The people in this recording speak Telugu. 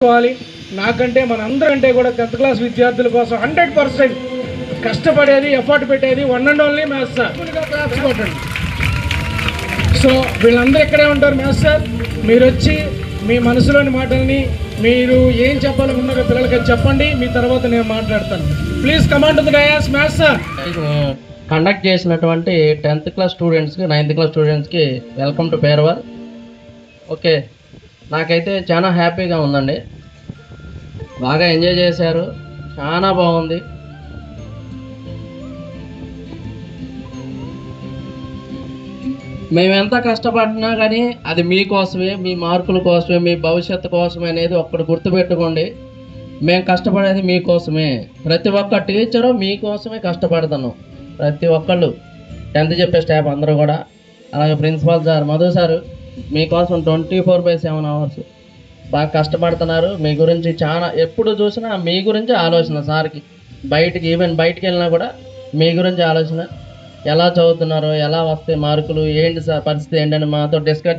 చేసుకోవాలి. నాకంటే మనందరంటే కూడా 10th క్లాస్ విద్యార్థుల కోసం 100% కష్టపడేది, ఎఫర్ట్ పెట్టేది one and only maths sir. So వీళ్ళందరూ ఇక్కడే ఉంటారు. మ్యాథ్స్ సార్ మీరు వచ్చి మీ మనసులోని మాటల్ని మీరు ఏం చెప్పాలనుకున్నారో పిల్లలకి చెప్పండి. మీ తర్వాత నేను మాట్లాడతాను. Please command to the dais. Maths sir conduct చేసినటువంటి 10th క్లాస్ స్టూడెంట్స్కి 9th క్లాస్ స్టూడెంట్స్కి వెల్కమ్ టు పేరవర్. ఓకే, నాకైతే చాలా హ్యాపీగా ఉందండి. బాగా ఎంజాయ్ చేశారు, చాలా బాగుంది. మేము ఎంత కష్టపడినా కానీ అది మీకోసమే, మీ మార్కుల కోసమే, మీ భవిష్యత్తు కోసమే అనేది ఒక్కటి గుర్తుపెట్టుకోండి. మేము కష్టపడేది మీకోసమే. ప్రతి ఒక్క టీచరు మీకోసమే కష్టపడతాను. ప్రతి ఒక్కళ్ళు 10th చెప్పే స్టాఫ్ అందరూ కూడా, అలాగే ప్రిన్సిపాల్ సార్, మధు సారు మీకోసం 24/7 అవర్స్ బాగా కష్టపడుతున్నారు. మీ గురించి చాలా, ఎప్పుడు చూసినా మీ గురించి ఆలోచన సార్కి. ఈవెన్ బయటికి వెళ్ళినా కూడా మీ గురించి ఆలోచన. ఎలా చదువుతున్నారో, ఎలా వస్తే మార్కులు, ఏంటి సార్ పరిస్థితి ఏంటని మాతో డిస్కస్